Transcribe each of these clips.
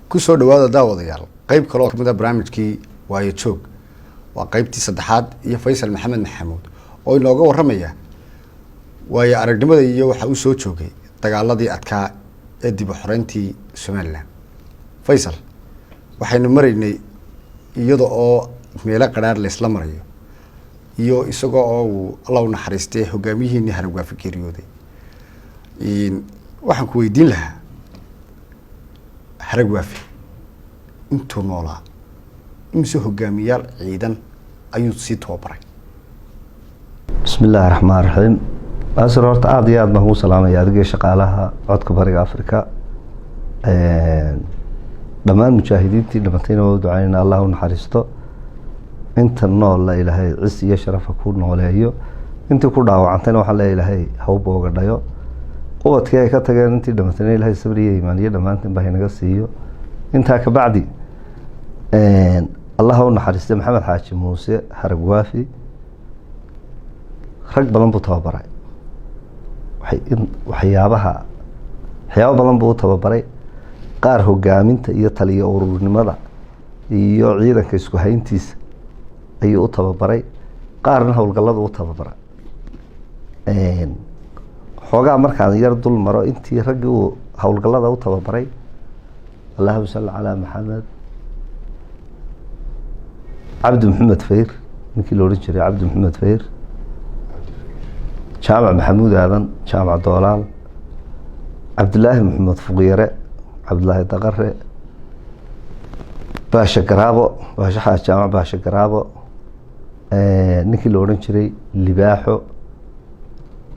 ku soo dhawaada daawadayaal qayb kale oo kamid ah barnaamijkii waayo joog waa qaybtii saddexaad iyo Faysal Maxamed Maxamuud oo inooga waramaya waayo aragnimada iyo waxa uu soo joogay dagaaladii adkaa ee dib u xoreyntii Soomaaliland. Faysal waxaynu maraynay iyada oo meelo qaraar la isla marayo iyo isagoo oo Allah u naxariistay hogaamiyihii Haragwa fikiriyooday waxaan ku weydiin lahaa Haragwa intuu noolaa imse hogaamiyaal ciidan ayuu si tababaray. Bismillahir Rahmanir Rahim. Asroorta aad iyo aad baan u salaamayaa adiga shaqaalaha codka bariga Afrika dhamaan mujaahidiintii dhamatayna oo ducaynaa Allah u naxariisto inta nool la ilaahay cis iyo sharaf ku nooleeyo intii ku dhaawacantayna waxa la ilaahay hawb uga dhayo qodkii ay ka tageen intii dhamatayna ilaahay sabir iyo iimaan iyo dhamaantiin baa inaga siiyo inta ka bacdi Allah u naxariisto Maxamed Xaaji Muuse Haragwa rag badan buu tababaray waxyaabaha badan buu tababaray qaar hogaaminta iyo taliye ururnimada iyo ciidanka isku hayntiisa ayuu u tababaray qaarna howlgallada u tababaray xoogaa markaan yar dul maro intii raggii uu howlgallada u tababaray Allahumma salli ala Muhammad Abdi Muhammad Fayr ninkii loo jiray Abdi Muhammad Fayr Jaamac Maxamuud Aadan Jaamac Doolaal Abdullaahi Maxamed Fuqiyare Abdullaahi Daqare Baasha Garaabo Baasha Xaaj Jaamac Baasha Garaabo ninkii loo jiray Libaaxo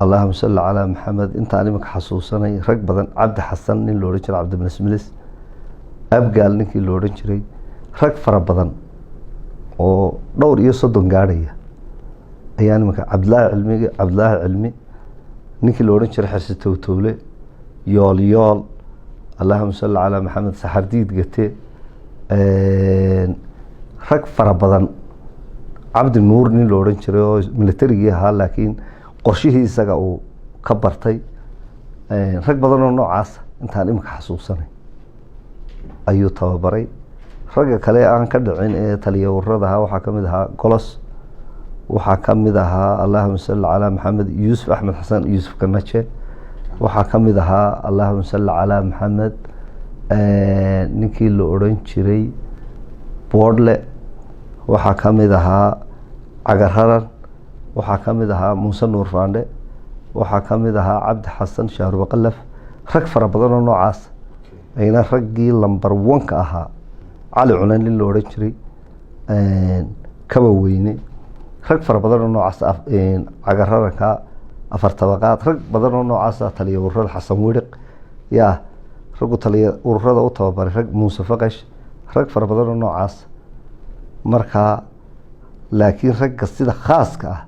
Allahumma salli ala Muhammad inta animka xasuusanay rag badan Cabdi Xasan nin loo jiray Cabdi Masmilis Abgaal ninkii loo jiray rag fara badan oo dhowr iyo 30 gaadhaya ayaan marka Abdullaahi Cilmi ninkii loo jiray Xirsi Towtowle yool Allahumma salli ala Muhammad Saxardiid Gate rag fara badan Cabdi Nuur nin loo jiray oo militariga ahaa laakiin qorshihii isaga uu ka bartay rag badan oo noocaas intaan imka xasuusanay ayuu tababaray ragga kale aan ka dhicin ee taliye warrada waxa kamid ahaa Golos waxa kamid ahaa Allahumma salli ala Muhammad Yusuf Ahmed Xasan Yusuf Kanache waxa kamid ahaa Allahumma salli ala Muhammad ninkii la oran jiray Boodle waxa kamid ahaa Cagararan waxa kamid ahaa Muuse Nuur Faande waxa kamid ahaa Cabdi Xasan Shaaruba Qalaf rag fara badan oo noocaas ayna raggii lambar 1 ka ahaa Cali Cunan loo oran jiray kaba weyne rag fara badan oo noocaas Cagararanka afar tabaqaad rag badan oo noocaas taliye ururada Xasan Wiriq yaa rag taliye ururada u tababaray rag Muuse Faqash rag fara badan oo noocaas marka laakiin ragga sida khaaska ah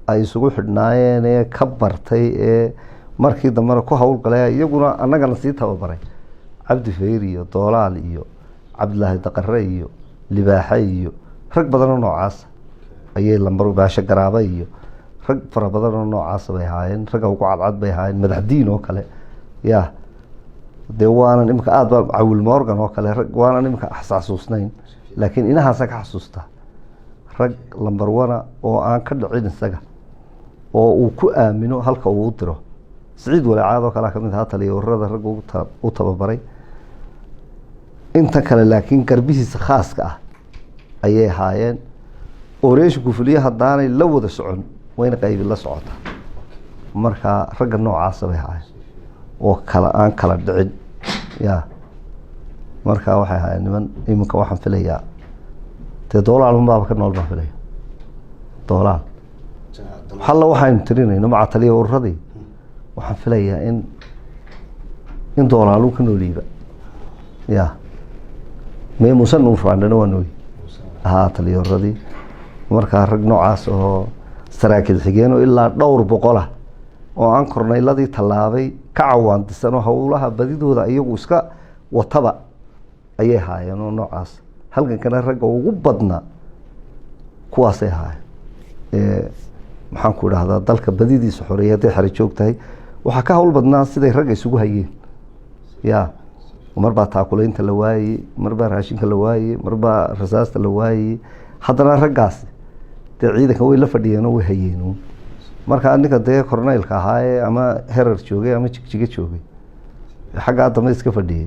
ay isugu xidhnaayeen ee ka bartay ee markii dambe ku hawlgalay iyaguna annagana sii tababaray Cabdi Fayr iyo Doolaal iyo Abdullaahi Daqare iyo Libaaxa iyo rag badan oo noocaas ayay lambar Baasha Garaaba iyo rag fara badan oo noocaas bay haayeen rag ugu cadcad bay haayeen madaxdiin oo kale yaa deewaanan imka aad baa Cawil Morgan oo kale rag waanan imka xasuusnayn laakiin inahaas ka xasuusta rag lambar 1 oo aan ka dhicin isaga oo uu ku aamino halka uu u diro Saciid Walaacad oo kale kamid ahaa taliye warrada rag u tababaray inta kale laakiin garbihiisa khaaska ah ayay haayeen oreeshku fuliyaha daanay la wada socon wayna qayb la socota marka ragga noocaas bay haayeen oo kala aan kala dhicin yaa marka waxay haayeen niman iminka waxaan filayaa Doolaal ma ka nool baa filay Doolaal halla waxaan tirinayno ma taliye ururada waxaan filayaa in Doolaal uu ka nooliba yaa Muuse Nuur Faande waa nooy taliye ururada marka rag noocaas oo saraakiil xigeen oo ilaa dhowr boqol ah oo aan korneyladii talaabay ka cawaandisan oo hawlaha badidooda iyagu iska wataba ayay haayeen oo noocaas halkan kana rag ugu badna kuwaas ay haayeen maxaan ku idhaahdaa dalka badidiisa xoreeyay haday xari joogtahay waxa ka hawl badnaa siday rag isugu hayeen yaa marbaa taakulaynta la waayey, marbaa raashinka la waayey, marbaa rasaasta la waayey. haddana raggaasi dee ciidanka way la fadhiyeen oo way hayeen. marka ninka dee korneylka ahaa ama herar joogay ama jigjiga joogay xaggaa dambe iska fadhiyey,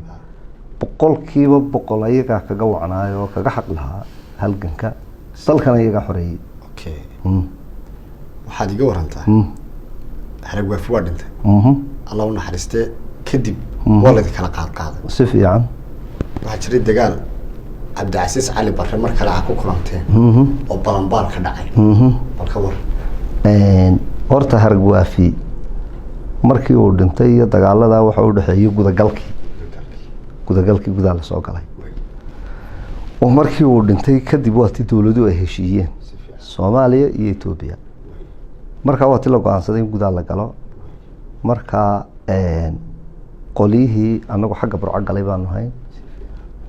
100% ayagaa kaga wacnaayo oo kaga xaq lahaa halganka dalkana iyagaa xoreeyey. okay waxaad iga warantaa xarag waafi waa dhintay allah u naxariistee kadib waa la kala qaadqaaday si fiican. waxaa jiray dagaal cabdicasiis cali barre mar kale ku kulanteen oo balanbaal ka dhacay balka war. horta harag waafi markii uu dhintay iyo dagaalada waxa u dhaxeeyay gudagalkii gudaa la soo galay. oo markii uu dhintay kadib waa tii dawladuhu ay heshiiyeen Soomaaliya iyo Itoobiya. markaa waa tii la go'aansaday in gudaa la galo. markaa qolihii anagu xagga Burco galay baan ahay.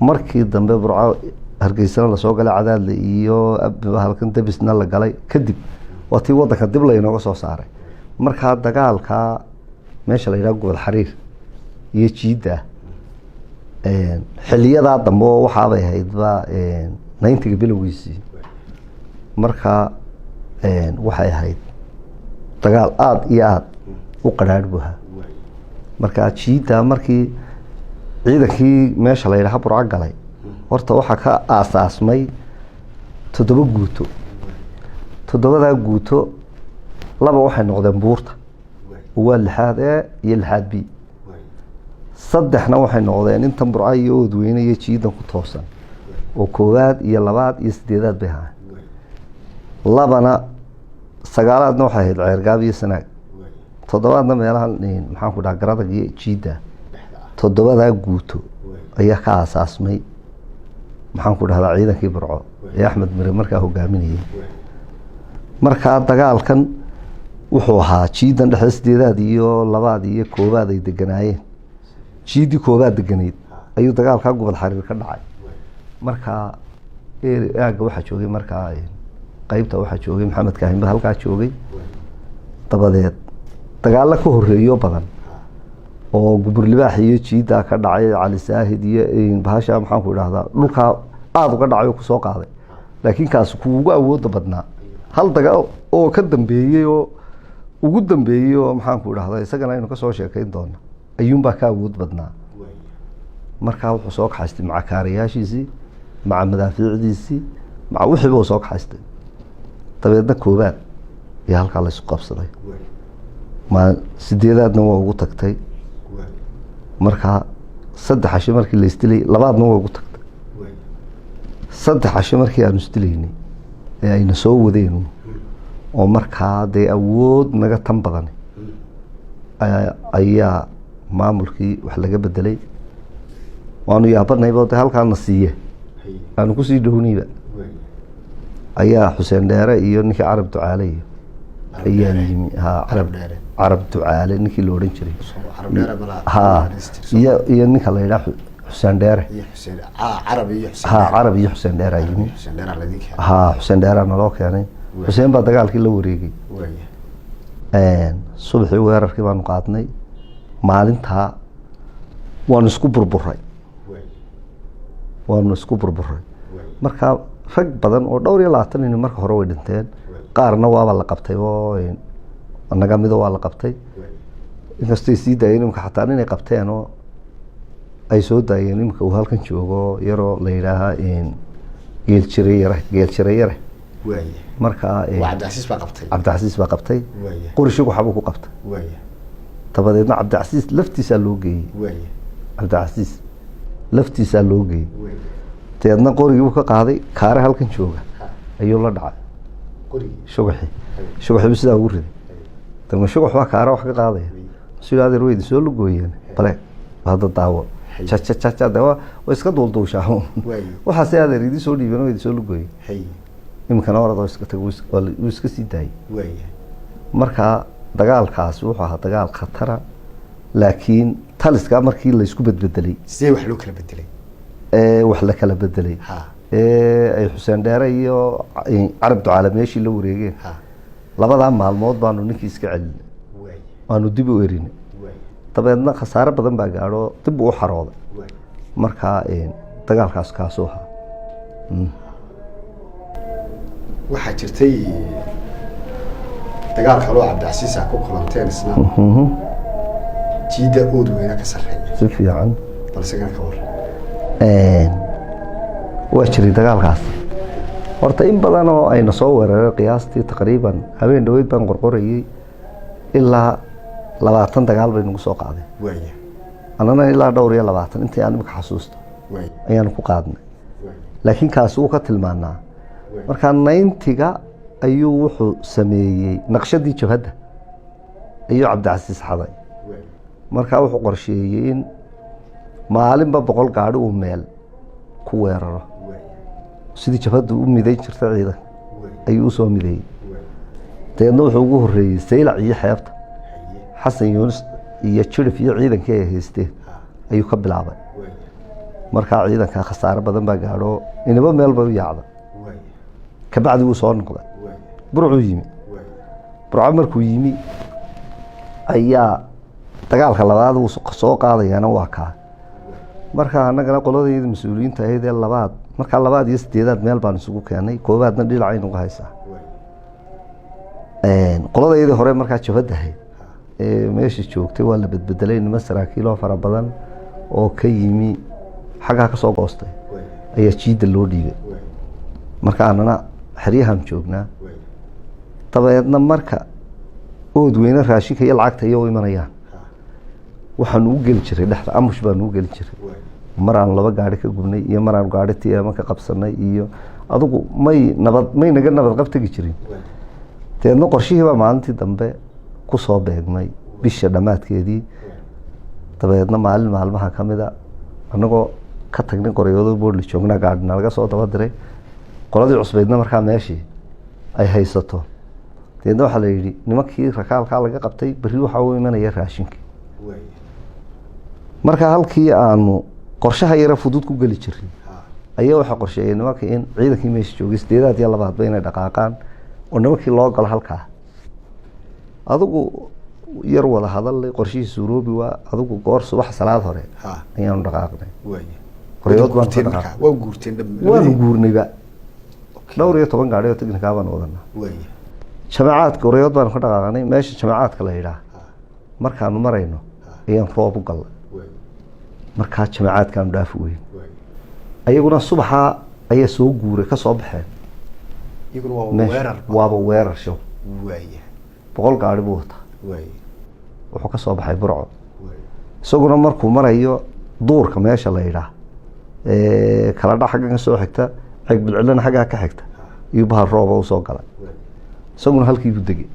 markii dambe Burco Hargeysa la soo galay, Cadaadle iyo halkan Dabisna la galay. kadib waa tii wadanka dib la inooga soo saaray. markaa dagaalka meesha la yiraahdo Gobol Xariir iyo Jiida xilliyada dambe waxa ay ahayd 90 bilowgiisii. markaa waxay ahayd dagaal aad iyo aad u qaraar buha. markaa Jiida markii ciidankii meesha la yiraahdo Burco galay, horta waxa ka aasaasmay 7 guuto. 7 guuto laba waxay noqdeen buurta waa 6 A iyo 6 B. saddexna waxay noqdeen intan Burco iyo Oodweyne iyo Jiidan ku toosan oo 1aad iyo 2aad iyo 8aad bay ahaayeen. labana 9aadna waxay ahayd Ceergaab iyo Sanaag. 7aadna meelaha maxaan ku dhahaa Garadag iyo Jiida. 7 guuto ayaa ka aasaasmay maxaan ku dhahdaa ciidankii Burco ee Axmed Mire markaa hogaaminayay. markaa dagaalkan wuxuu ahaa Jiidan dhexda 8aad iyo 2aad iyo 1aad ay deganaayeen. Jiidi 1aad deganayd ayuu dagaalka Gobol Xariir ka dhacay. markaa aaga waxa joogay markaa qaybta waxa joogay Maxamed Kaahin ba halka joogay. dabadeed dagaal ka horeeyo badan oo Gubur Libaax iyo Jiida ka dhacay, Cali Saahid iyo bahasha maxaan ku dhahdaa dhulka aad uga dhacay oo ku soo qaaday. laakiin kaas ku ugu awood badnaa hal dagaal oo ka dambeeyay oo ugu dambeeyay oo maxaan ku dhahdaa isagana aynu ka soo sheekayn doona ayuun baa ka awood badnaa. markaa wuxuu soo kaxaystay macakaariyaashiisii, maca madaafiicdiisii, maca wixii uu soo kaxaystay. dabeedna 1aad iyo halkaa la isku qabsaday. 8aadna waa ugu tagtay. markaa 3 casho markii la istilay 2aadna waa ugu tagtay. 3 casho markii aanu istilaynay ee ayna soo wadeen oo markaa dee awood naga tan badan ayaa maamulkii wax laga bedelay. waanu yaabanayba dee halkaana siiye aanu ku sii dhownayba ayaa Xuseen Dheere iyo ninkii Carab Ducaale iyo ayaa yimi Carab Ducaale ninkii la oran jiray iyo ninka la yiraahdo Xuseen Dheere Carab iyo Xuseen Dheere yimi. Xuseen Dheere naloo keenay. Xuseen baa dagaalkii la wareegay. subaxii weerarkii baanu qaadnay. maalintaa waanu isku burburay. markaa rag badan oo dhowr iyo 20 nin marka hore way dhinteen. qaarna waaba la qabtay oo anaga mido waa la qabtay. inkastoo sii daayeen imka xataa inay qabteen oo ay soo daayeen imka uu halkan joogo yaroo la yiraahaa geel jiray markaa Cabdicasiis baa qabtay. qorshigu waxa uu ku qabtay. dabadeedna Cabdicasiis laftiisa loo geeyay. Cabdicasiis laftiisa loo geeyay. teedna qorigii uu ka qaaday kaare halkan jooga ayuu la dhacay. shugaxi sida ugu riday. tan shugax waa kaare wax ka qaaday. sidaad ruuyd soo lugooyeen bale hada daawo cha dawa way iska duulduushaa. waxa si aad riidi soo dhiibeen way soo lugooyeen. imkana orado iska tago iska sii daayay. markaa dagaalkaas wuxuu ahaa dagaal khatara. laakiin taliska markii la isku bedbedelay sidee wax loo kala bedelay wax la kala bedelay ay Xuseen Dheere iyo Carab Ducaale meeshii la wareegeen. labada maalmood baanu ninkii iska celinay. waanu dib u erinay. dabeedna khasaare badan baa gaadho dib u xarooday. markaa dagaalkaas kaasoo ahaa. waxaa jirtay dagaal kaloo cabdicasiis ku kulanteen isna jiida ood weyna ka sarreeya si fiican balse kana ka war waa jiray dagaalkaas. horta in badan oo ayna soo weeraray qiyaastii taqriiban habeen dhaweyd baan qorqorayay ilaa 20 dagaal bay nagu soo qaadeen. waaya anana ilaa dhowr iyo 20 intii aan imika xasuusto waaya ayaan ku qaadnay. laakiin kaas uu ka tilmaanaa markaa 90ga ayuu wuxuu sameeyey naqshadii jabhadda ayuu cabdicasiis xaday. markaa wuxuu qorsheeyey in maalinba 100 gaadhi uu meel ku weeraro sidii jabhaddu u midayn jirtay ciidan ayuu soo mideeyey. deedna wuxuu ugu horeeyey saylac iyo xeebta xasan yuunus iyo jirif iyo ciidankii ay haysteen ayuu ka bilaabay. markaa ciidanka khasaare badan baa gaadho inaba meel bay u yaacda. kabacdi wuu soo noqday burcuu yimi. burco markuu yimi ayaa dagaalka labaad uu soo qaadayana waa kaa. markaa annagana qoladayda mas-uuliyiinta ahayd ee labaad markaa 2 iyo 8 meel baan isugu keenay. koobaadna dhinacay nagu haysaa. qoladayda hore markaa jabhadda ahayd ee meesha joogtay waa la bedbedelay niman saraakiiloo fara badan oo ka yimi xaggaa ka soo goostay ayaa jiidda loo dhiibay. marka annana xeryahan joognaa. dabeedna marka ood weyne raashinka iyo lacagta iyo u imanayaan waxaanu u geli jiray dhexda amush baanu u geli jiray. maraan 2 gaari ka gubnay iyo maraan gaari tiyaama ka qabsanay iyo adigu may naga nabad qab tagi jirin. deedna qorshihii baa maalintii dambe ku soo beegmay bisha dhamaadkeedii. dabeedna maalmaha ka mid a annagoo ka tagnay qorayoodo boodli joognaa gaadhina laga soo daba diray. qoladii cusbeydna markaa meeshii ay haysato. deedna waxaa la yidhi nimankii rakaalkaa laga qabtay berri waxaa u imanaya raashinkii. markaa halkii aanu qorshaha yara fudud ku geli jirin ayaa waxaa qorsheeyay nimanka in ciidankii meesha joogay 8 iyo 2 inay dhaqaaqaan oo nimankii loo galo halkaa. adigu yar wada hadal qorshihii Suuroobi waa adigu goor subax salaad hore ayaanu dhaqaaqnay. qoryood baan ka dhaqaaqnay. waa guurteen waanu guurnayba dhowr iyo 10 gaari oo tignika baan wadanaa. jamaacadka qoryood baan ka dhaqaaqnay meesha jamaacadka la yiraahdo. markaanu marayno ayaan roob u galnay. markaa jamaacadkan dhaaf weyn ayaguna subaxa ayaa soo guuray ka soo baxeen. iyaguna waa weerar show. 100 gaari buu wataa. wuxuu ka soo baxay burco. isaguna markuu marayo duurka meesha la yiraahdo kala dhax xagga ka soo xigta xig bilcilana xagga ka xigta iyo bahar roob oo soo galay. isaguna halkii buu degay.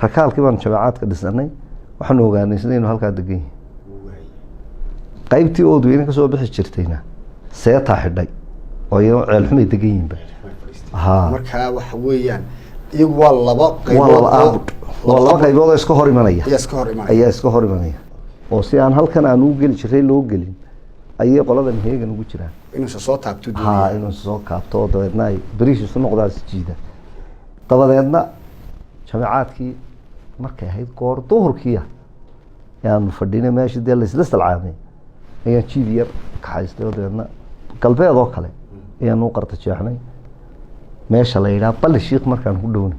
rakaalkii baan jamaacadka dhisnay waxaan ogaanay inuu halkaa degan yahay. qaybtii ood weyne ka soo bixi jirtayna seeta xidhay oo iyo ceel xumay degan yihiin. markaa waxa weeyaan iyagu waa 2 qaybood oo iska hor imanaya ayaa iska hor imanaya oo si aan halkan aan u geli jiray loo gelin ayay qoladan heegan ugu jiraan inuu soo taabto inuu soo kaabto dabeedna ay bariishiisu noqdaas jiida. dabadeedna jamaacadkii markay ahayd goor duhurkii ayaanu fadhinay meeshii dee la isla salcaamay ayaan jiid yar ka haystay. dabeedna galbeed oo kale ayaanu qarta jeexnay meesha la yiraahdo bal shiikh markaan ku dhownay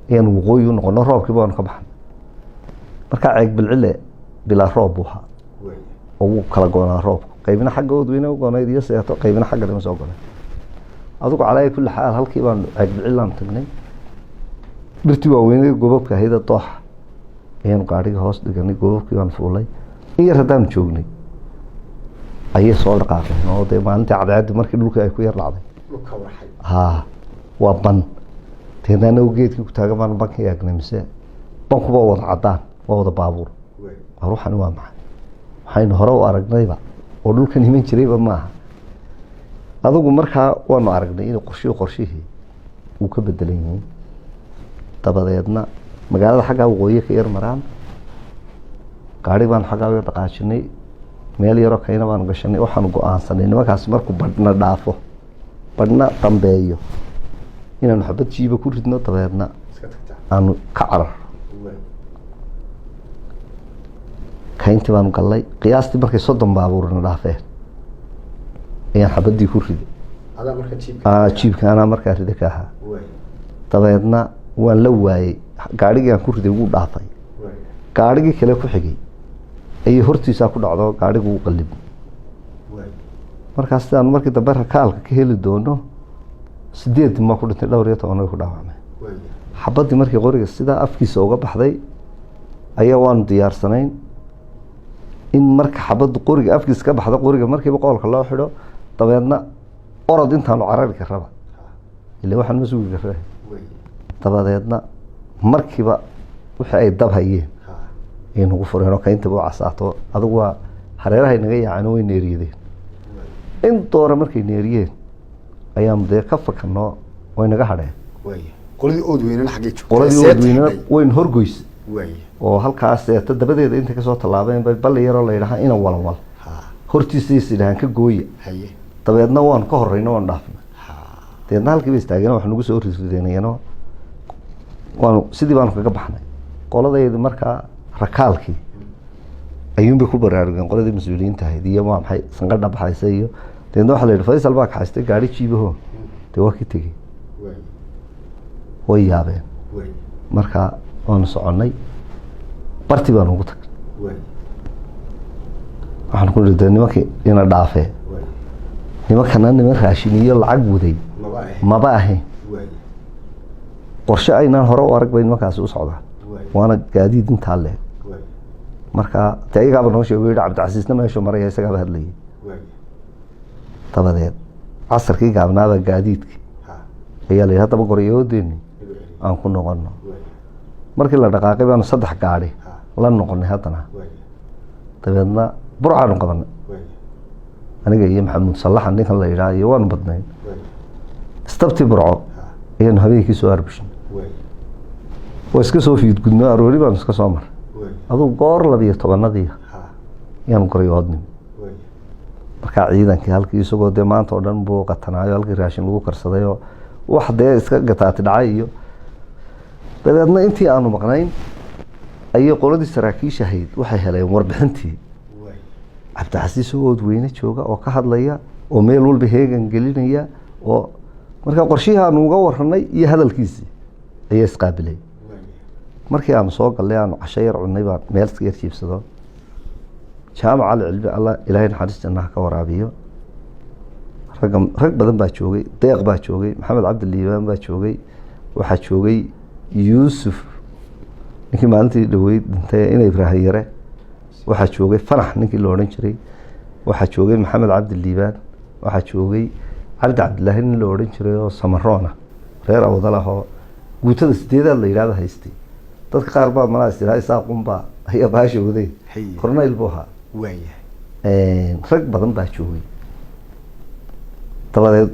ayaanu waqooyi u noqono roobkii baan ka baxnay. markaa ceeg bilcile bilaa roob waxa oo kala goonaa roobku qaybina xagga ood weyne u goonayd iyo seeto qaybina xagga dhama soo goonay. adigu calaa kulli xaal halkii baan ceeg bilcilaan tagnay. dhirtii waaweynay gobobka ahayd doox ayaan gaariga hoos dhiganay. gobobkii baan fuulay in yar haddaan joognay ayay soo dhaqaaqeen oo dee maalintii cadceeddi markii dhulkii ay ku yar dhacday waa ban. deedna geedkii ku taagan baan banka eegnay mise bankuba wada cadaan waa wada baabuur. ruuxani waa maxay waxaynu hore u aragnayba oo dhulkan himan jirayba maaha. adigu markaa waanu aragnay inuu qorshihii uu ka bedelan yahay. dabadeedna magaalada xaggaa waqooyi ka yar maraan gaari baan xaggaa uga dhaqaajinay. meel yaroo kayna baan gashanay. waxaanu go-aansanay nimankaas markuu badhna dhaafo badhna dambeeyo inaanu xabad jiiba ku ridno dabeedna aanu ka carar. ka kayntii baanu gallay qiyaastii markay 30 baabuurna dhaafeen ayaan xabadii ku riday adaa marka jiibka jiibka anaa markaa rida ka ahaa dabeedna waan la waayey gaadhigii aan ku riday wuu dhaafay gaadhigii kale ku xigay ayay hortiisaa ku dhacdo gaadhigu u qallib markaas sidaan markii dambe rakaalka ka heli doono 8 ma ku dhintay dhowr iyo 10 ku dhaawacmay xabadii markii qoriga sidaa afkiisa uga baxday ayaa waan diyaarsanayn in marka xabadu qoriga afkiisa ka baxdo qoriga markiiba qoolka loo xidho dabeedna orod intaan carari ka raba ilaa waxaan masuul ka rahay dabadeedna markiiba wixii ay dab hayeen in ugu fureen oo kaynta buu casaato adigu waa hareeraha inaga yaacaan way neeriyeen in doora markay neeriyeen ayaa mudee ka fakano way naga hadheen qoladii ood weynana xagee joogtay qoladii ood weynana wayn horgoys oo halkaas tadabadeeda inta ka soo talaabeen bal yaro la yiraahdo ina walwal hortiisa sidaan ka gooya dabeedna waan ka horeyno waan dhaafnay deedna halkii bay istaageen wax nagu soo risideenayno waan sidii baan kaga baxnay qoladayda markaa rakaalkii ayuun bay ku baraarugeen qoladii mas'uuliyiinta ahayd iyo waa maxay sanqadha baxaysa iyo deedna waxa la yiraahdo Faysal baa ka haystay gaari jiibaho de waa ki tagay way yaabeen marka waan soconay barti baan ugu tagay waxaan ku leeyahay nimankii ina dhaafay nimankana niman raashin iyo lacag waday maba ahayn qorshe aynaan hore u arag bay nimankaas u socdaan waana gaadiid inta le marka taayigaba noo sheegay Cabdicasiisna meesha maray isaga hadlayay tabadeed casarkii gaabnaada gaadiidki ayaa la hadaba qoryoodeen aan ku noqono markii la dhaqaaqay baan 3 gaari la noqonay hadana dabeedna burcaan qabanay aniga iyo Maxamuud Sallax ninka la yiraahdo iyo waan badnay istabti burco ayaan habeenkii soo arbishin waa iska soo fiid gudno aroori baan iska soo mar aduu goor 12 yaan qoryoodnay marka ciidankii halkii isagoo de maanta oo dhan buu qatanaayo halkii raashin lagu karsaday oo wax de iska gataati dhacay iyo dabeedna intii aanu maqnayn ayay qoladii saraakiisha ahayd waxay heleen warbixintii Cabdicasiis oo weyne jooga oo ka hadlaya oo meel walba heegan gelinaya oo marka qorshihi aanu uga waranay iyo hadalkiisii ayay isqaabilay markii aanu soo galay aanu casho yar cunay baan meel iska jiibsado jaamaca cilmi Allah ilaahay naxariis jannaha ka waraabiyo rag badan baa joogay deeq baa joogay Maxamed Cabdiliibaan baa joogay waxa joogay Yuusuf ninkii maalintii dhaweyd dhintay in Ibrahim yare waxa joogay Farax ninkii loo oran jiray waxa joogay Maxamed Cabdiliibaan waxa joogay Cabdi Cabdilaahi nin loo oran jiray oo Samaroona reer awdalaha guutada 8 la yiraahdo haystay dadka qaar baa malaas ilaa isaaqumba ayaa baashooday korneyl booha rag badan baa joogay dabadeed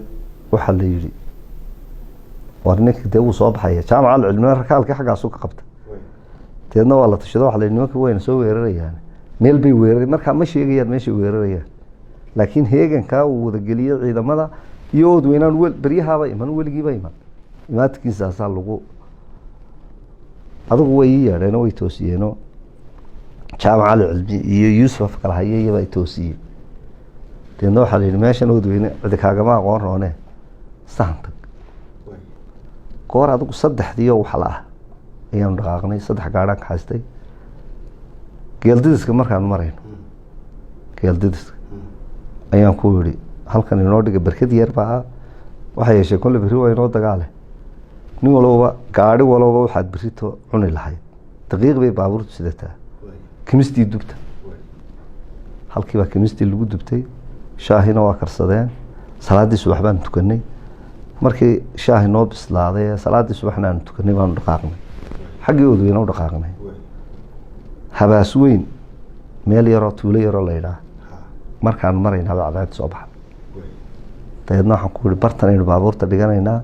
waxa la yiri war ninkii de uu soo baxay jaamaca cilmiga rakaalka xagaas uu ka qabtay teedna waa la tashado waxa la yiri nimanka wayna soo weerarayaan meel bay weeraray marka ma sheegayaan meesha weerarayaan laakiin heeganka uu wada geliyo ciidamada iyo ood weynaan wal bariyahaaba iman waligiiba imaadkiisa asaa lagu adigu way yeereen way toosiyeen jaamaca cilmi iyo Yuusuf kala hayay bay toosiyeen teedna waxa la yiri meeshan ood weyne cid kaaga ma aqoon roone saanta goor adigu 3 iyo wax la ayaan dhaqaaqnay 3 gaadhan ka haystay geeldiska markaan marayno geeldiska ayaan ku yiri halkan inoo dhiga barkad yar baa waxa yeeshay kulli biri waa inoo dagaale nin walba gaari walba waxaad birito cuni lahayd daqiiq bay baabuurtu sidataa kimistii dubta halkii baa kimistii lagu dubtay shaahina waa karsadeen salaadii subax baan tukanay markii shaahi noo bislaaday salaadii subaxna aan tukanay baan dhaqaaqnay xaggii oodweyn u dhaqaaqnay habaas weyn meel yaro tuulo yaro leeyahay markaan marayna bacdaad soo baxay deedna waxaan ku yiri bartan aynu baabuurta dhiganaynaa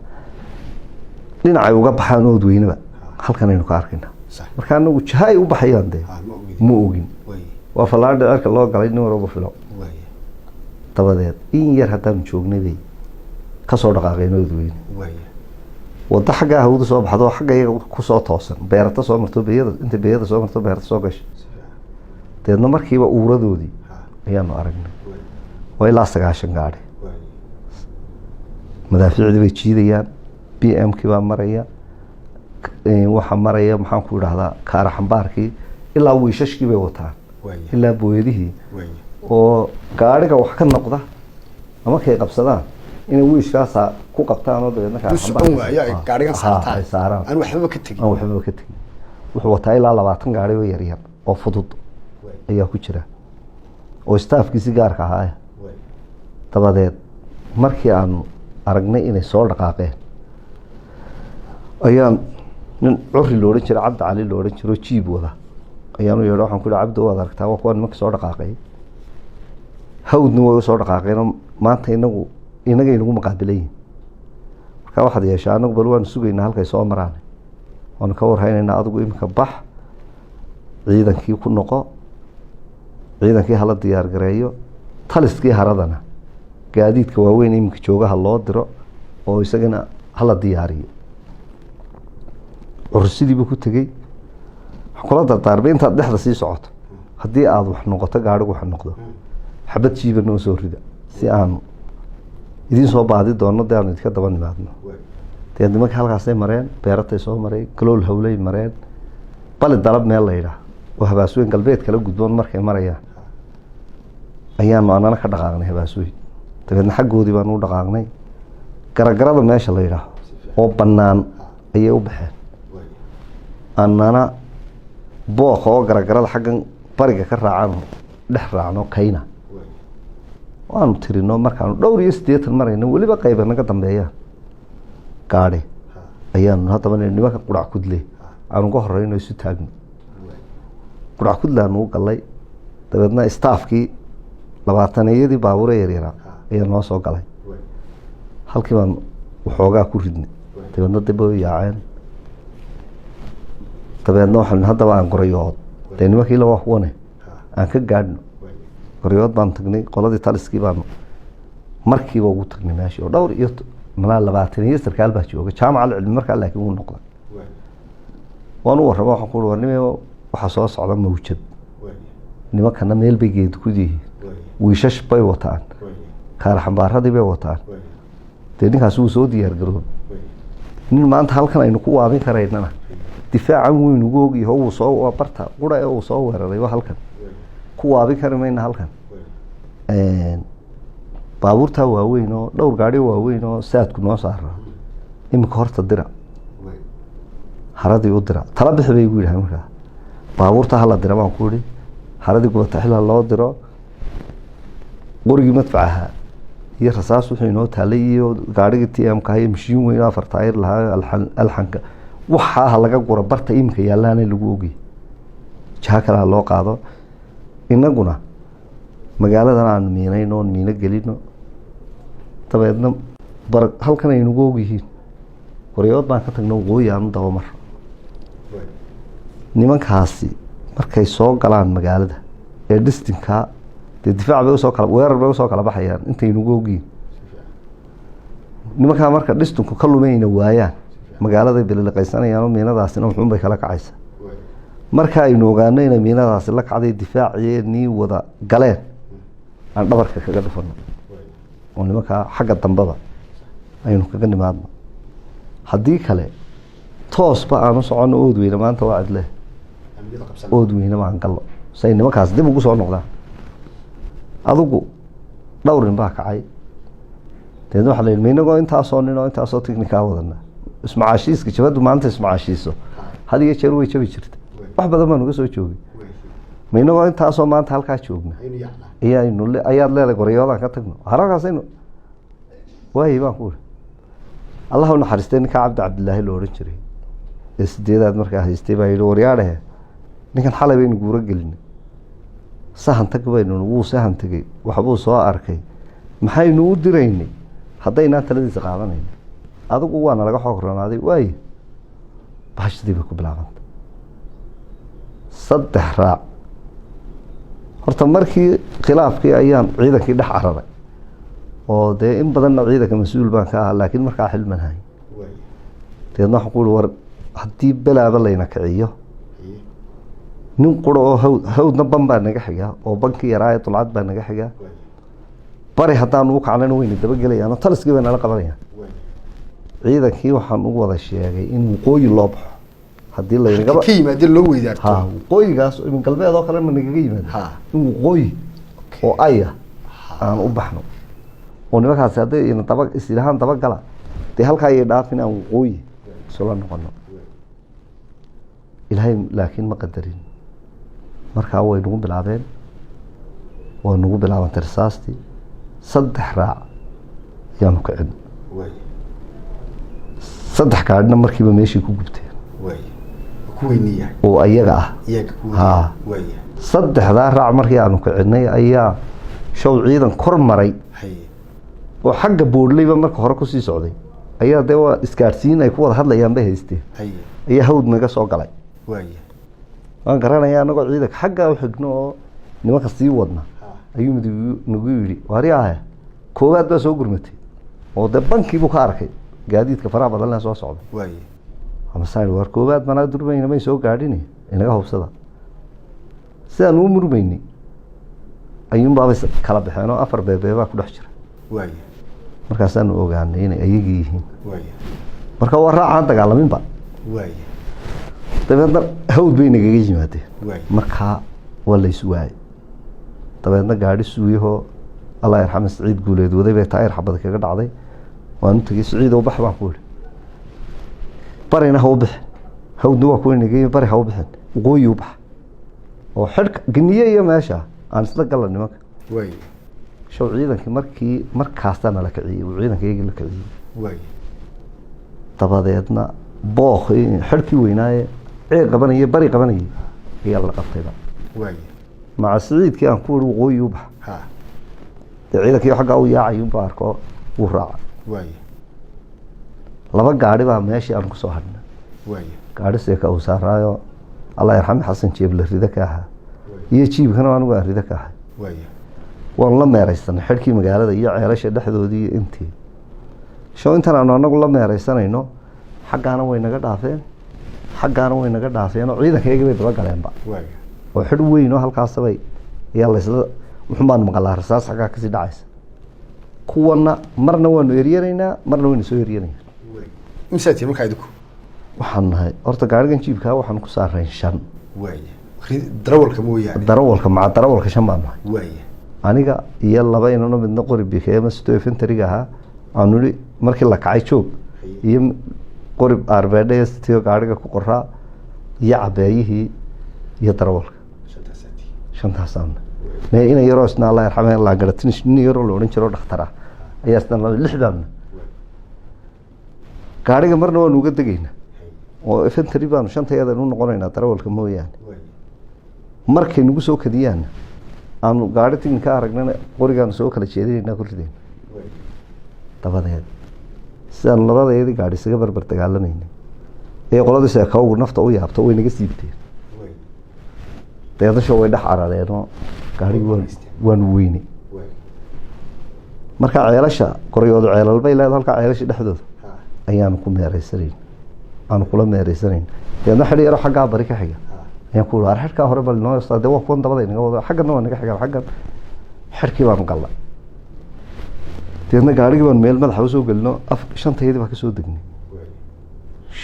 dhinacay uga baxaan oodweynaba halkan aynu ka arkaynaa marka anagu jahay u baxayaan de ma ogin waa falaadha arka loo galay nin walba filo dabadeed in yar hadaan joognay bay ka soo dhaqaaqeen oodweyn wada xagga hawada soo baxdo xagga iyaga ku soo toosan beerta soo marto beeyada inta beeyada soo marto beerta soo gashay deedna markiiba uuradoodii ayaanu aragnay waa ilaa 9 gaari madaafiicdii bay jiidayaan BM-kii baa maraya waxa maraya maxaan ku idhaahdaa kaara xambaarkii ilaa wiishashkii bay wataan ilaa booyadihii oo gaariga wax ka noqda ama kay qabsadaan inay wiishkaas ku qabtaan oo deedna kaara xambaarkii gaarigan saartaan aan waxba ka tagin wuxuu wataa ilaa 20 gaari oo yar yar oo fudud ayaa ku jira oo staafkiisi gaarka ahaa dabadeed markii aan aragnay inay soo dhaqaaqeen ayaan nin curri loo oran jiray Cabdi Cali loo oran jiray jiib wada ayaanu yeedho waxaan ku leeyahay Cabdi waad aragtaa waa kuwan markii soo dhaqaaqay hawdna way soo dhaqaaqeen maanta inaga inagu maqaabilayeen marka waxaad yeeshaa anagu bal waan sugaynaa halkay soo maraan waan ka warhaynaynaa adigu imika bax ciidankii ku noqo ciidankii hala diyaar gareeyo taliskii haradana gaadiidka waaweyn imika joogaha loo diro oo isagana hala diyaariyo ursidiiba ku tagay kula dardaarmay intaad dhexda sii socoto haddii aad wax noqoto gaarigu wax noqdo xabad jiiba noo soo rida si aan idin soo baadi doono dee aan idinka daba nimaadno dee nimanka halkaasay mareen beeratay soo maray galool hawlay mareen bali dalab meel la yidhaah oo habaasooyin galbeed kala gudboon markay marayaan ayaanu anana ka dhaqaaqnay habaasooyin dabeedna xaggoodii baanu u dhaqaaqnay garagarada meesha la yidhaah oo bannaan ayay u baxeen annana booqa oo garagarada xaggan bariga ka raacano dhex raacno kayna waanu tirino markaanu dhowr iyo 80 marayno weliba qayba naga dambeeyaan gaadhi ayaanu haddaba nimanka qurac kudle aanu uga horeyno isu taagno qurac kudlaanu u galay dabeedna staafkii 20-yadii baabuure yaryara ayaa noo soo galay halkii baan waxoogaa ku ridnay dabeedna dib u yaaceen dabeedna waxaan haddaba aan gorayood dee nimankii la wax wane aan ka gaadhno gorayood baan tagnay qoladii taliskii baan markiiba ugu tagnay meeshii oo dhowr iyo malaa 20 sarkaal baa jooga jaamaca cilmi markaa laakiin uu noqday waan u warraba waxaan ku warnimay waxa soo socda mawjad nimankana meel bay geed ku dihi wiishash bay wataan kaar xambaaradii bay wataan dee ninkaas uu soo diyaar garoob nin maanta halkan aynu ku waabin karaynana difaacan weyn ugu og yahay uu soo barta qura ee uu soo weeraray waa halkan ku waabin karamayna halkan baabuurta waaweyn oo dhowr gaari waaweyn oo saadku noo saaraa imika horta dira haradii u dira tala bixi bay igu yidhahdeen markaa baabuurta hala dira baan ku yidhi haradii gubata xilaa loo diro qorigii madfacaha iyo rasaas wuxuu inoo taalay iyo gaarigii TM-ka iyo mashiin weyn 4 taayir lahaa alxanka waxaa laga gura barta imika yaalaana lagu ogay jaha kala loo qaado inaguna magaaladan aan miinayno miina gelino dabeedna halkan ay nagu ogyihiin qoryood baan ka tagno waqooyi daba mar nimankaasi markay soo galaan magaalada ee distinka dee difaac bay usoo kala weerar bay usoo kala baxayaan intay nagu ogyihiin nimankaa marka distinku ka lumayna waayaan magaaladay bililiqaysanayaan oo miinadaasina wuxuun bay kala kacaysa marka aynu ogaano inay miinadaasi la kacday difaaciyeenii wada galeen aan dhabarka kaga dhufano oo nimankaa xagga dambaba aynu kaga nimaadno haddii kale toosba aanu soconno oodweyne maanta waa cidle oodweyne maan gallo say nimankaas dib ugu soo noqdaan adigu dhowr nin baa kacay deedna waxaa la yidhi maynagoo intaasoo nin oo intaasoo tiknikaa wadana ismacaashiiska jabaddu maanta ismacaashiiso had iyo jeer way jabi jirta wax badan baan uga soo joogay maynagoo intaasoo maanta halkaa joogna ayaad leedahay gorayoodaan ka tagno halkaasaynu waayey baan ku iri allah u naxariistay ninka cabdilaahi loo odhan jiray ee 8aad markaa haystay baa yidhi waryaadhehe ninkan xalay baynu guuro gelinay sahan tag baynu wuu sahan tegey waxbuu soo arkay maxaynu u diraynay haddaynaan taladiisa qaadanayna adigu waana laga xoog roonaaday waaye bahashadii bay ku bilaabantay 3 raac horta markii khilaafkii ayaan ciidankii dhex cararay oo dee in badanna ciidanka mas-uul baan ka ahaa laakiin markaa xilman hay deedna waxaan ku uri war haddii belaaba layna kiciyo nin qura oo hawdna ban baa naga xiga oo bankii yaraa ee dulcad baa naga xiga bari haddaan ugu kacnayna wayna dabagelayaan oo taliskii bay nala qabanayaan ciidankii waxaan ugu wada sheegay in waqooyi loo baxo haddii laynagaba ka yimaadeen loo weydaarto ha waqooyigaas min galbeed oo kale ma nagaga yimaado in waqooyi oo aya aan u baxno oo nimankaasi hadday ina isilahaan dabagala dee halkaa ayay dhaafin aan waqooyi isula noqono ilaahay laakiin ma qadarin markaa way nagu bilaabeen waa nagu bilaabantay risaastii 3 raac ayaanu kicin 3 gaadhina markiiba meeshii ku gubteen oo ayaga ah 3daa raac markii aanu kicinay ayaa show ciidan kor maray oo xagga boodlayba marka hore kusii socday ayaa dee waa isgaadhsiin ay ku wada hadlayaan bay haysteen ayaa hawd naga soo galay waan garanayaa anagoo ciidanka xaggaa u xigno oo nimanka sii wadna ayuu mid nagu yidhi waariyaahe koowaad baa soo gurmatay oo dee bankiibuu ka arkay gaadiidka faraha badanna soo socda amasaan war koowaad manaa durmayna may soo gaadhin inaga hubsada sidaan uu murmaynay ayuunbaabay kala baxeen oo 4 beebeebaa ku dhex jira markaasaanu ogaanay inay ayagii yihiin marka waa raacaan dagaalaminba dabeedna hawd bay nagaga yimaadeen markaa waa la is waayay dabeedna gaadhi suuyahoo allah yarxame Siciid Guuleed waday bay taayir xabad kaga dhacday waanu tagay Siciid oo bax baan ku yidhi barina ha u bixin hawdna waa ku nagay bari ha u bixin waqooyi u bax oo xidhka giniye iyo meesha aan isla galan nimanka show ciidankii markaasna la kiciyay ciidankayga la kiciyay dabadeedna booq xidhkii weynaaye ee qabanayay bari qabanayay ayaa la qabtayba maca Siciidkii aan ku yidhi waqooyi u bax ciidankii xaggaa u yaacay u baarko uu raacay 2 gaadhi baa meeshii aan ku soo hadhnay gaadhi seeka uu saaraayo allah yarxame xasan jeeb la rida ka ahaa iyo jiibkana anigu aan rida ka ahay waan la meeraysanay xidhkii magaalada iyo ceelasha dhexdoodii intii show intaan aanu anagu la meeraysanayno xaggaana way naga dhaafeen oo ciidankayga bay daba galeenba oo xidh weyn oo halkaasbay ayaa laysla wuxuu baan maqlaa rasaas xaggaa kasii dhacaysa kuwana marna waanu eryanaynaa marna waynu soo eryanaynaa imsaatiin markaa idinku waxaan nahay horta gaarigan jiibkaa waxaan ku saarayn 5 darawalka mooyaane darawalka 5 baan nahay aniga iyo 2 inano midna qori bikeema sidoo infantryga ahaa aanu yidhi markii la kacay joog iyo qori arbeedhe sidoo gaariga ku qoraa iyo cabeeyihii iyo darawalka 5taasaan mee ina yaroo isna allah yarxame la garatin nin yaroo la oran jiro dhakhtar ah ayaa isna 6 baan gaariga marna waan uga degaynaa oo infantry baan 5tayada u noqonaynaa darawalka mooyaane markay nagu soo kadiyaan aanu gaari tigin ka aragnana qorigaan soo kala jeedinaynaa ku rideen dabadeed sidaan labadeedii gaadhi isaga barbar dagaalamayna ee qoladii seekawgu nafta u yaabto way naga siibteen deedasho way dhex carareenoo gaadhigii waan weyne markaa ceelasha qoryoodu ceelalbay leedahay halkaa ceelasha dhexdooda ayaanu ku meeraysanayn aanu kula meeraysanayn deedna xidhi yaro xaggaa bari ka xiga ayaan ku yidhi xidhkaa hore bal noo yastaa dee waa kuwan dabada inaga wado xaggana waa naga xigaan xaggan xidhkii baanu gallay deedna gaadhigii baanu meel madaxa usoo gelino 5tayadii baa ka soo degnay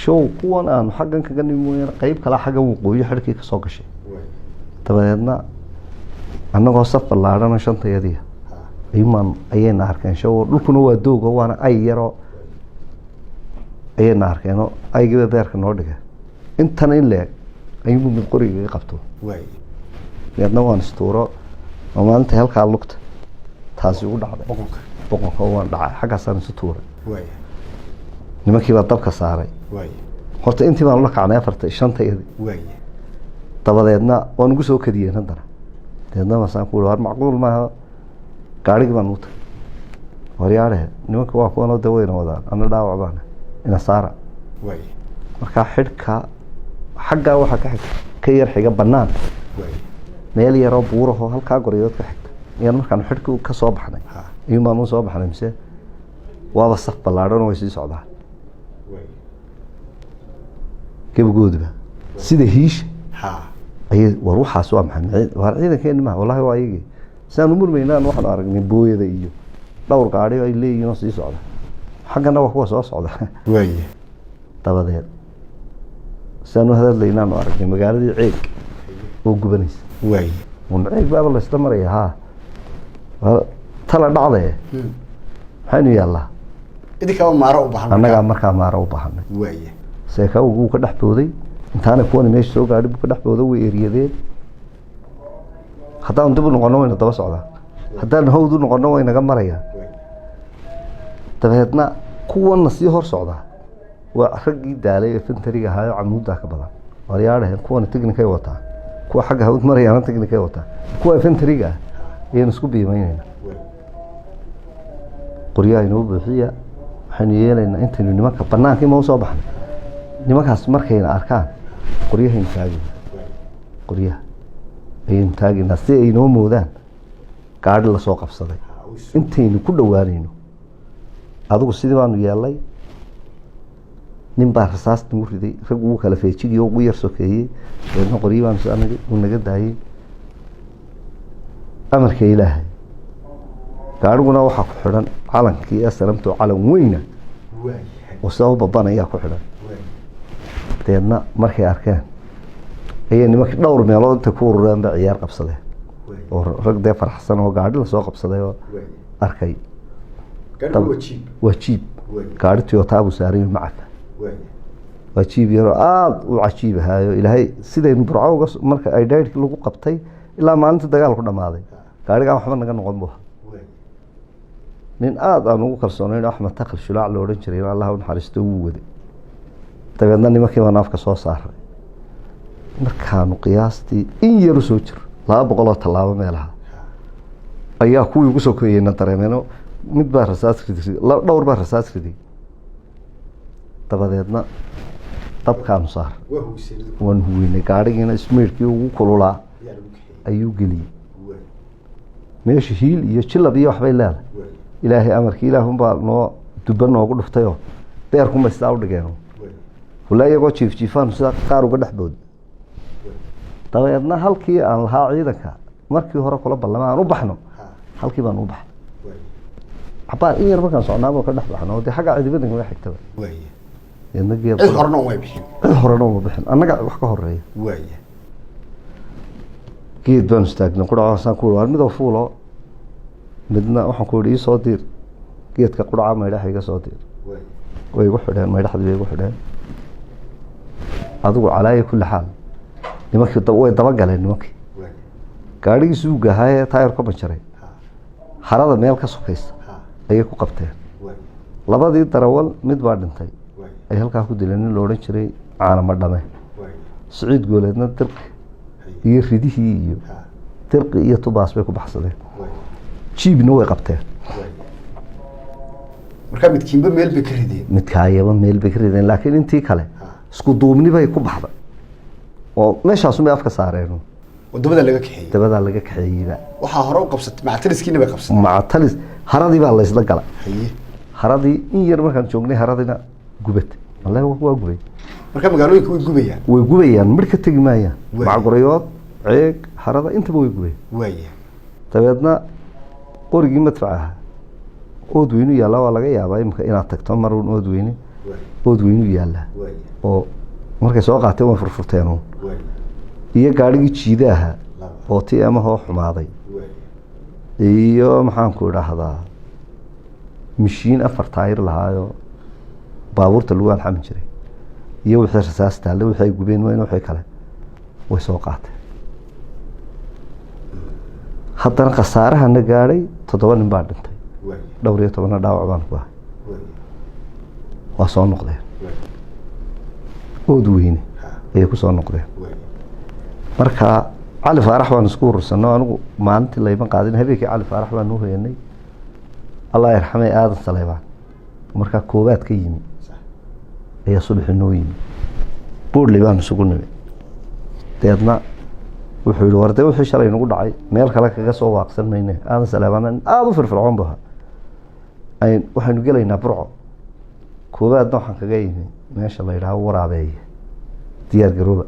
show kuwan aanu xaggan kaga nimi mooyaane qayb kale xaggan waqooyi xidhkii ka soo gashay dabadeedna annagoo saf ballaadhanoo 5tayadii ayayna arkeen show dhulkuna waa doogo waana ay yaroo ayayna arkeenoo aygiiba beerka noo dhiga intana in leeg ayuu mid qoriga iga qabto deedna waan istuuro oo maalinta halkaa lugta taasi ugu dhacday boqonka waan dhacay xaggaasaan isu tuuray nimankii baa dabka saaray horta intii baan ula kacnay 5tayadii dabadeedna waan ugu soo kadiyeen haddana deedna masaan ku yidhi war macquul maaha gaadhigii baan ugu tagay waryaadhe nimanka waa kuwanoo dee wayna wadaan ana dhaawac baana ina saara markaa xidhka xaggaa waxaa ka yar xiga bannaan meel yaroo buurahoo halkaa goryood ka xigta ayaan markaan xidhkii ka soo baxnay ayuun baan u soo baxnay mise waaba saf ballaadhanoo way sii socdaan gebagooduba sida hiisha ayay war waxaas waa maxay war ciidankeena ma wallahi waa ayagii saan umurmeynaa waxaan aragnay booyada iyo dhowr gaari ay leeyihiin oo sii socda xaggana waa kuwa soo socda waaye dabadeed saan hadlaynaa oo aragnay magaaladii ceeg oo gubanaysa waaye ceeg baa la isla maraya ha tala dhacday maxaynu yaallaa idinka maaro u baahan annaga markaa maaro u baahanay waaye seeka uu ka dhaxbooday intaana kuwan meesha soo gaadhay buu ka dhaxbooday way eriyadeen haddaan dib u noqono wayna daba socdaa haddaan hawd u noqono way naga marayaan dabeedna kuwana sii hor socdaa waa raggii daalay ee fintariga ahaa camuudda ka badan waryaadheen kuwana technical ay wataan kuwa xagga hawd marayaan technical ay wataan kuwa fintariga ayaan isku biimaynayna qoryaha inoo buuxiya waxaynu yeelaynaa intaynu nimanka bannaankii ma u soo baxnay nimankaas markayna arkaan qoryahaynu taagayna qoryaha ayaynu taagaynaa si ay noo moodaan gaadhi lasoo qabsaday intaynu ku dhowaanayno adigu sidii baanu yeelnay nin baa rasaas nagu riday rag ugu kala feejigii ugu yar sokeeyey deedna qoryi baanu uu naga daayey amarka ilaahay gaadhiguna waxaa ku xidhan calankii aslamto calan weyna oo sidaa u babanayaa ku xidhan deedna markay arkeen ayay nimankii dhowr meelood intay ku urureen ba ciyaar qabsadeen oo rag dee faraxsan oo gaadhi lasoo qabsaday oo arkay waa jiib gaadhi Toyota buu saaray macafa waa jiib yaro aad u cajiib ahaayo ilaahay sidaynu burco marka ay dhayd lagu qabtay ilaa maalinta dagaalku dhamaaday gaadhiga waxba naga noqon buu nin aad aan ugu kalsoonayn Axmed Taqal Shulaac loo oran jiray Allah u naxariisto uu waday dabeedna nimankii baan afka soo saaray markaanu qiyaastii in yar soo jir 200 tallaabo meelaha ayaa kuwii ugu soo kooyayna dareemeno mid baa rasaas riday dhowr baa rasaas riday dabadeedna dabkaan saar waan huwinay gaadhigiina ismeerkii ugu kululaa ayuu geliyay meesha hiil iyo jilab iyo waxbay leedahay ilaahay amarkii ilaahun baa noo duba noogu dhuftayoo beerku ma istaa u dhigeen walaa iyagoo jiifjiifaan sida qaar uga dhexbood dabeedna halkii aan lahaa ciidanka markii hore kula ballamay aan u baxno halkii baan u baxay xabaa in yar markaan socnaabo ka dhex baxno dee xagga ciidamada way xigtaba cid horena way bixin annaga wax ka horeeya geed baan istaagnay quraacsan ku war midoo fuulo midna waxaan ku yiri soo diir geedka quraaca meedhaha iga soo diir way ugu xidheen meedhaxdii way ugu xidheen adigu calaay kulli xaal nimankii way daba galeen nimankii gaadhigii suuga ahaa taayir ka banjaray harada meel ka sokaysa ayay ku qabteen labadii darawal mid baa dhintay ay halkaa ku dileen nin la oran jiray caanama dhame Saciid Gooleedna dirqi iyo ridihii iyo dirqi iyo tubaas bay ku baxsadeen jiibna way qabteen marka midkiinba meel bay ka rideen midkaayaba meel bay ka rideen laakiin intii kale isku duubni bay ku baxday oo meeshaas uma afka saareen wadamada laga kaxeeyay dabada laga kaxeeyay waxa hore u qabsatay mactaliskiina bay qabsatay mactalis haradii baa la isla galay haradii in yar markaan joognay haradina gubatay wallahi waa gubay marka magaalooyinka way gubayaan mid ka tagi maayaan macqurayood ceeg harada intaba way gubay dabeedna qorigii madfacaha oodweynu yaala waa laga yaabaa imka inaad tagto maruun oodweynu yaala oo markay soo qaateen way furfurteen iyo gaadhigii jiidaha oo tiamaha xumaaday iyo maxaan ku idhaahdaa mishiin 4 taayir lahaayo baabuurta lagu alxamin jiray iyo wixii rasaas taale waxay gubeen weyn waxay kale way soo qaateen haddana khasaaraha na gaadhay 7 nin baa dhintay dhowr iyo 10 dhaawac baan ku ahay waa soo noqdeen oodweyne ayay ku soo noqdeen marka Cali Faarax waan isku urursanay anigu maalintii layma qaadin habeenkii Cali Faarax baan u hoyanay Allah yarxamay aadan Saleebaan marka koobaad ka yimi ayaa subax noo yimi boodley baan isugu nimid deedna wuxuu yiri warday wixii shalay nagu dhacay meel kale kaga soo waaqsan maynay aadan Saleebaan aad u firfircoon baa ay waxaanu gelaynaa burco koobaad waxaan kaga yimi meesha la yiraahdo waraabeey diyaar garooba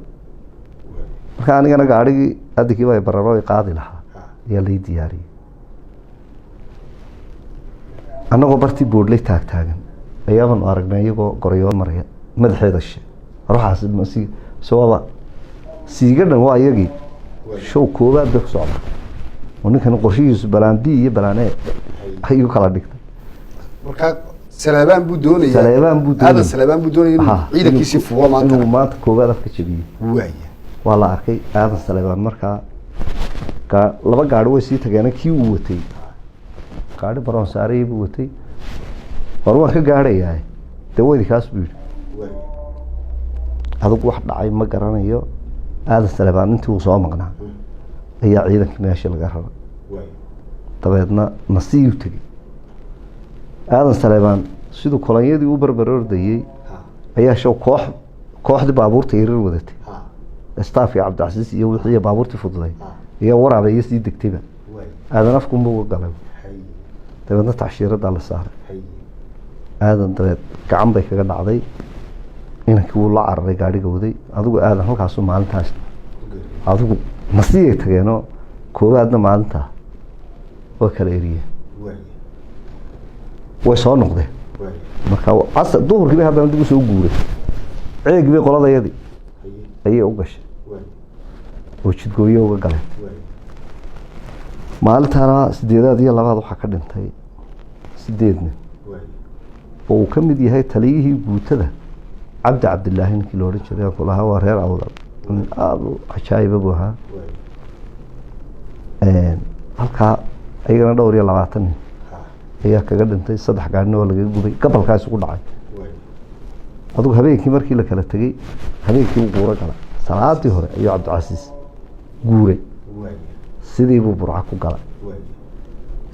marka anigana gaadhigii adinkii baa bararo ay qaadi lahaa ayaa lay diyaariyey annagoo bartii boodhley taagtaagan ayaabanu aragnay iyagoo gorayoon maraya madaxeeda she ruuxaas sababa siiga dhan waa iyagii show koobaad bay ku socda oo ninkan qorshihiisu balaan b iyo balaan e ayuu kala dhigtay marka Saleebaan buu doonaya Saleebaan buu doonaya ciidankiisii fuwa inuu maanta koobaad afka jabiyey waa la arkay aadan Saleebaan markaa laba gaadhi way sii tageen kii uu watay gaadhi baroon saaray buu watay waan ka gaadhayaa dawadi kaas buu yidhi adigu wax dhacay ma garanayo aadan Saleebaan intii uu soo maqnaa ayaa ciidankii meesha laga raray dabeedna nasiib tagay aadan Saleebaan sidoo kolonyadii uu barbar ordayay ayaa show kooxdii baabuurta yaryar wadatay staafkii Cabdicasiis iyo wixii baabuurtii fududay ayaa waraabay sii degtayba aadan afku buu galay dabeedna tacshiirada la saaray aadan dabeed gacan bay kaga dhacday inankii uu la cararay gaadhiga waday adigu aadan halkaasuu maalintaas adigu masiyay tageenoo koowaadna maalintaa waa kala eriyeen way soo noqdeen marka casar duhurkii bay haddana dib u soo guuray ceegii bay qoladayadii ayay u gashay oo jidgooyo uga galeen maalintaana 8 iyo 2 waxaa ka dhintay 8 nin oo uu ka mid yahay taliyihii guutada cabdilaahi ninkii la oran jiray kulaha waa reer awdal aad u cajaa'ib buu ahaa halkaa ayagana dhowr iyo 20 nin ayaa kaga dhintay 3 gaadhina oo laga gubay gobolkaas ugu dhacay adigu habeenkii markii la kala tagay habeenkii uu guura galay salaadii hore ayuu Cabdicasiis guuray sidii buu burca ku galay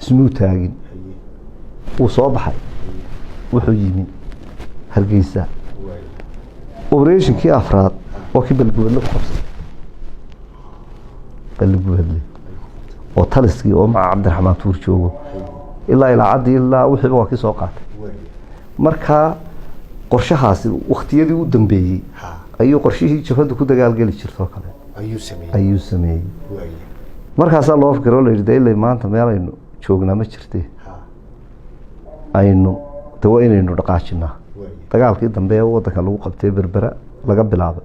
ismuu taagin uu soo baxay wuxuu yimid Hargeysa operation-kii afraad oo kii balguwadle ku qabsay balguwadle oo taliskii oo maca Cabdiraxmaan Tuur joogo ilaa cadii ilaa wixii waa ki soo qaatay marka qorshahaasi waqtiyadii u dambeeyay ayuu qorshihii jabhadu ku dagaalgali jirtay kale ayuu sameeyay markaas loo fikiro la yiraahdo ilaa maanta meel aynu joognaa ma jirtay aynu tawo inaynu dhaqaajinaa dagaalkii dambe ee wadanka lagu qabtay berbera laga bilaabay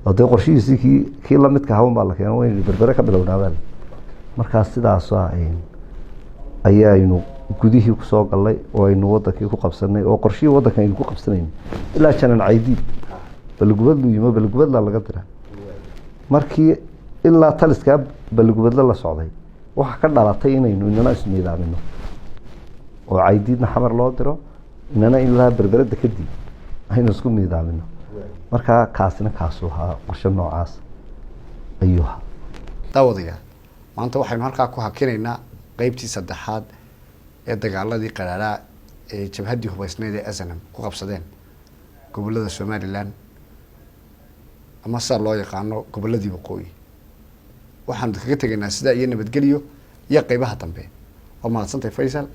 oo qorshihiisii kii la midka hawan baa la keenay oo inay berbera ka bilownaabaan markaas sidaas ayaynu gudihii ku soo galay oo aynu wadankii ku qabsanay oo qorshihii wadanka aynu ku qabsanay ilaa janan caydiid balgubadlu yimo balgubadla laga diray markii ilaa taliska balgubadla la socday waxa ka dhalatay inaynu inana ismiidaamino oo caydiidna xamar loo diro inana ilaa berberada kadib aynu isku miidaamino marka kaasina kaasoo ahaa qorshe noocaas ayuu ahaa daawadayaal maanta waxaynu halkaa ku hakinaynaa qaybtii saddexaad ee dagaaladii qaraaraa ee jabhaddii hubaysneed ee SNM ku qabsadeen gobollada Somaliland ama sida loo yaqaano gobolladii waqooyi waxaan kaga tegaynaa sida iyo nabadgelyo iyo qaybaha dambe oo mahadsantahay Faysal